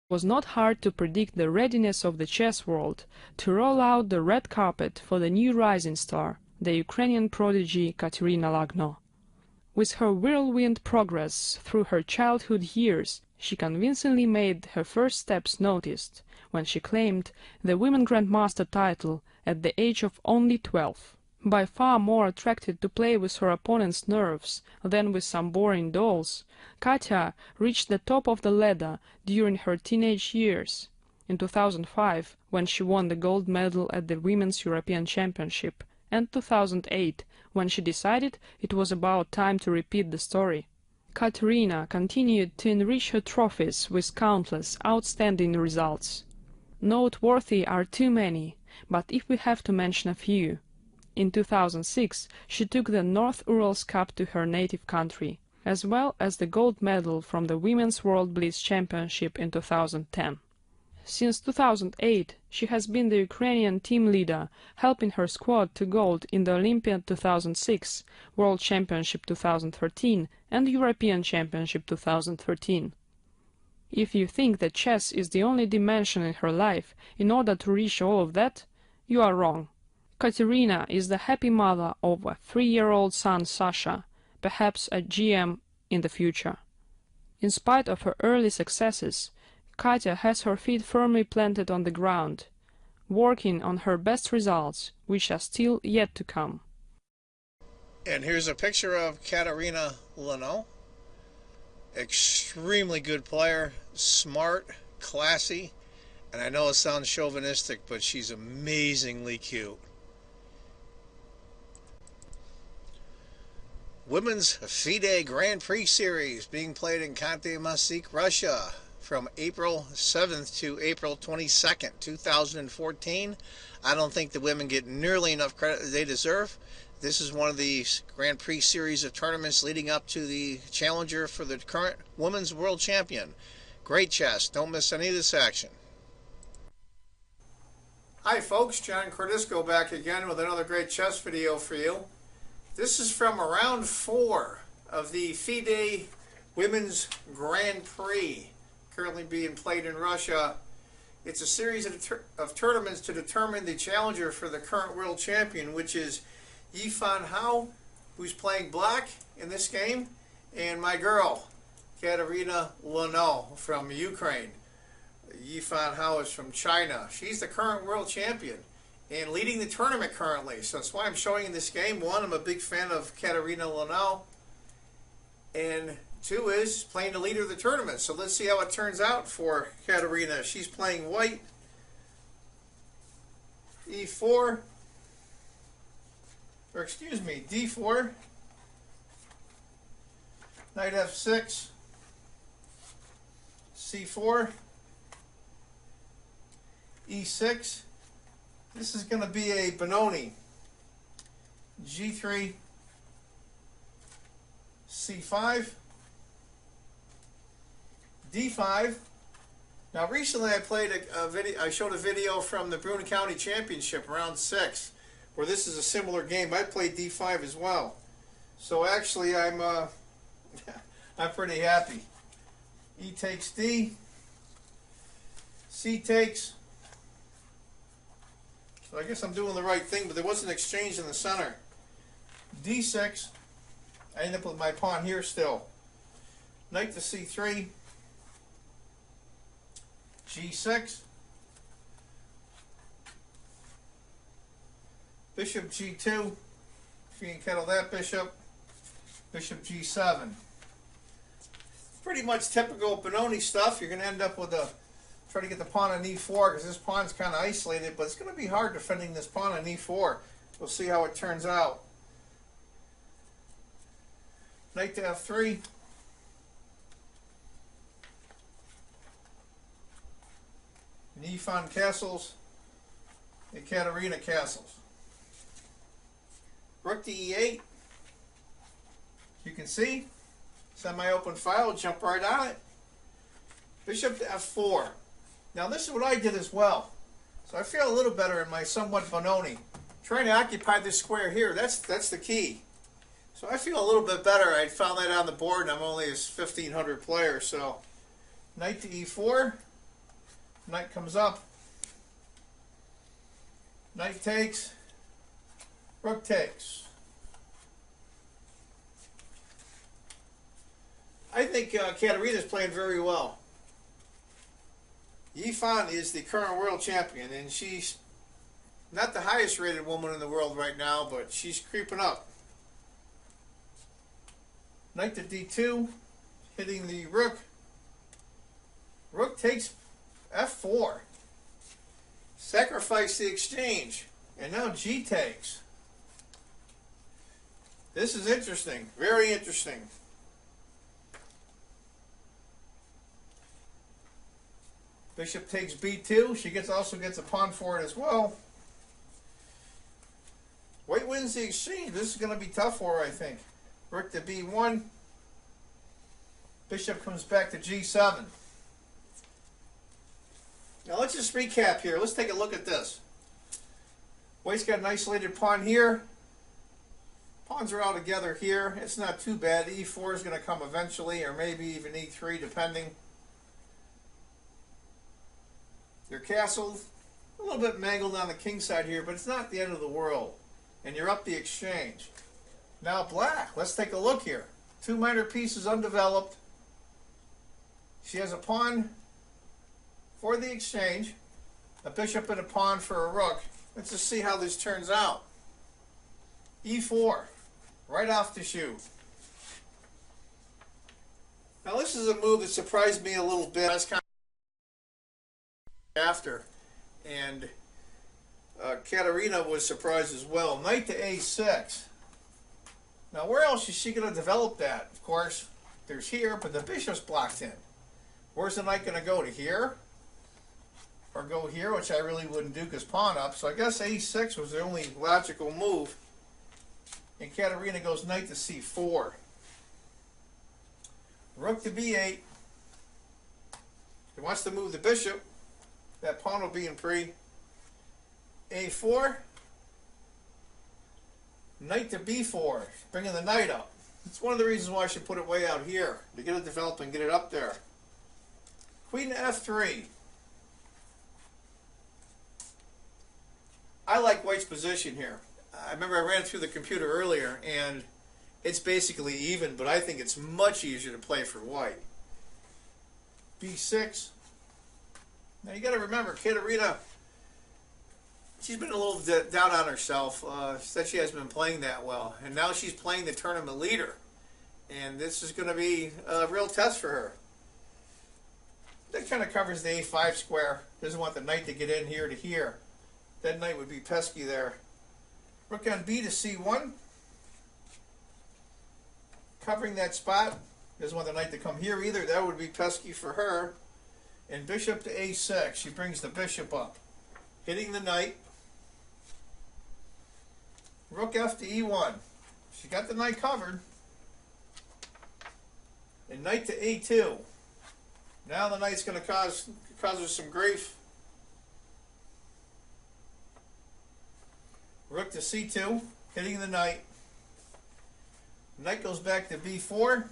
was not hard to predict the readiness of the chess world to roll out the red carpet for the new rising star, the Ukrainian prodigy Katerina Lagno. With her whirlwind progress through her childhood years, she convincingly made her first steps noticed when she claimed the Women Grandmaster title at the age of only 12. By far more attracted to play with her opponent's nerves than with some boring dolls, Katya reached the top of the ladder during her teenage years. In 2005, when she won the gold medal at the Women's European Championship, and 2008, when she decided it was about time to repeat the story. Katerina continued to enrich her trophies with countless outstanding results. Noteworthy are too many, but if we have to mention a few. In 2006, she took the North Urals Cup to her native country, as well as the gold medal from the Women's World Blitz Championship in 2010. Since 2008, she has been the Ukrainian team leader, helping her squad to gold in the Olympia 2006, World Championship 2013, and European Championship 2013. If you think that chess is the only dimension in her life in order to reach all of that, you are wrong. Katerina is the happy mother of a 3-year-old son Sasha, perhaps a GM in the future. In spite of her early successes, Katya has her feet firmly planted on the ground, working on her best results, which are still yet to come. And here's a picture of Katerina Lagno. Extremely good player, smart, classy, and I know it sounds chauvinistic, but she's amazingly cute. Women's FIDE Grand Prix Series being played in Khanty-Mansiysk, Russia from April 7th to April 22nd, 2014. I don't think the women get nearly enough credit that they deserve. This is one of the Grand Prix series of tournaments leading up to the challenger for the current Women's World Champion. Great chess. Don't miss any of this action. Hi folks, John Cordisco back again with another great chess video for you. This is from round 4 of the FIDE Women's Grand Prix, currently being played in Russia. It's a series of tournaments to determine the challenger for the current world champion, which is Hou, who's playing black in this game, and my girl, Katerina Lagno from Ukraine. Hou is from China. She's the current world champion and leading the tournament currently. So that's why I'm showing you this game. 1, I'm a big fan of Katerina Lagno. And 2 is playing the leader of the tournament. So let's see how it turns out for Katerina. She's playing white. E4. Or excuse me, D4. Knight F6. C4. E6. This is going to be a Benoni. G3, C5, D5. Now recently I played a video. I showed a video from the Bruin County Championship, round 6, where this is a similar game. I played D5 as well. So actually I'm I'm pretty happy. E takes D. C takes. So I guess I'm doing the right thing, but there was an exchange in the center. D6. I end up with my pawn here still. Knight to C3. G6. Bishop G2. If you can kettle that bishop. Bishop G7. Pretty much typical Benoni stuff. You're going to end up with a try to get the pawn on E4 because this pawn's kind of isolated, but it's going to be hard defending this pawn on E4. We'll see how it turns out. Knight to F3. Nifon castles and Katerina castles. Rook to E8. You can see, semi-open file, jump right on it. Bishop to F4. Now this is what I did as well. So I feel a little better in my somewhat Benoni. Trying to occupy this square here, that's the key. So I feel a little bit better. I found that on the board and I'm only a 1,500 player. So knight to E4. Knight comes up. Knight takes. Rook takes. I think Katerina's playing very well. Yifan is the current world champion, and she's not the highest rated woman in the world right now, but she's creeping up. Knight to d2, hitting the rook. Rook takes f4. Sacrifice the exchange. And now g takes. This is interesting. Very interesting. Bishop takes b2. She also gets a pawn for it as well. White wins the exchange. This is going to be tough for her, I think. Rook to b1. Bishop comes back to g7. Now let's just recap here. Let's take a look at this. White's got an isolated pawn here. Pawns are all together here. It's not too bad. e4 is going to come eventually, or maybe even e3, depending. Your castle, a little bit mangled on the king side here, but it's not the end of the world. And you're up the exchange. Now black, let's take a look here. Two minor pieces undeveloped. She has a pawn for the exchange, a bishop and a pawn for a rook. Let's just see how this turns out. e4, right off the shoe. Now this is a move that surprised me a little bit. That's kind of after, and Katerina was surprised as well. Knight to a6. Now where else is she going to develop that? Of course, there's here, but the bishop's blocked in. Where's the knight going to go? To here? Or go here, which I really wouldn't do because pawn up. So I guess a6 was the only logical move. And Katerina goes knight to c4. Rook to b8. He wants to move the bishop. That pawn will be in Prix. a4. Knight to b4. Bringing the knight up. It's one of the reasons why I should put it way out here. To get it developed and get it up there. Queen to f3. I like White's position here. I remember I ran through the computer earlier, and it's basically even, but I think it's much easier to play for White. b6. Now you got to remember, Katerina, she's been a little down on herself. Said she hasn't been playing that well, and now she's playing the tournament leader, and this is going to be a real test for her. That kind of covers the a5 square. Doesn't want the knight to get in here to here. That knight would be pesky there. Rook on b to c1. Covering that spot. Doesn't want the knight to come here either. That would be pesky for her. And bishop to a6. She brings the bishop up. Hitting the knight. Rook f to e1. She got the knight covered. And knight to a2. Now the knight's going to cause her some grief. Rook to c2, hitting the knight. Knight goes back to b4.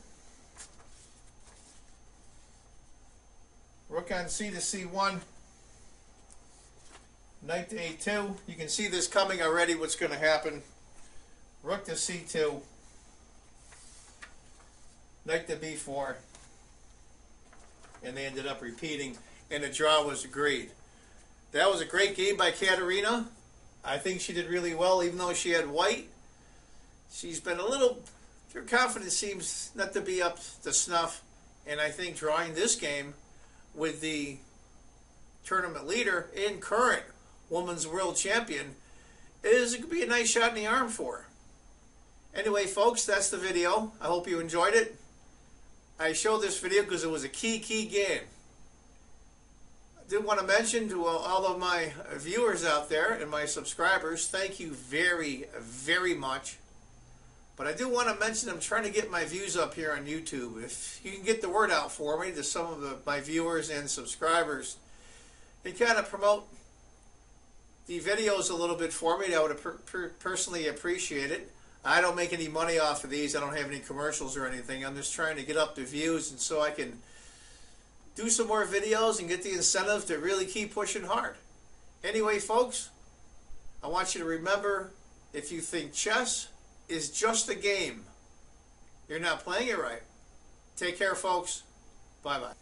Rook on c to c1. Knight to a2. You can see this coming already, what's going to happen. Rook to c2. Knight to b4. And they ended up repeating, and the draw was agreed. That was a great game by Katerina. I think she did really well, even though she had White. She's been a little, her confidence seems not to be up to snuff, and I think drawing this game with the tournament leader and current women's world champion is, it could be a nice shot in the arm for her. Anyway, folks, that's the video. I hope you enjoyed it. I showed this video because it was a key game. I did want to mention to all of my viewers out there and my subscribers, thank you very much. But I do want to mention I'm trying to get my views up here on YouTube. If you can get the word out for me to some of my viewers and subscribers and kind of promote the videos a little bit for me, I would personally appreciate it. I don't make any money off of these. I don't have any commercials or anything. I'm just trying to get up the views and so I can do some more videos and get the incentive to really keep pushing hard. Anyway, folks, I want you to remember, if you think chess is just a game, you're not playing it right. Take care, folks. Bye-bye.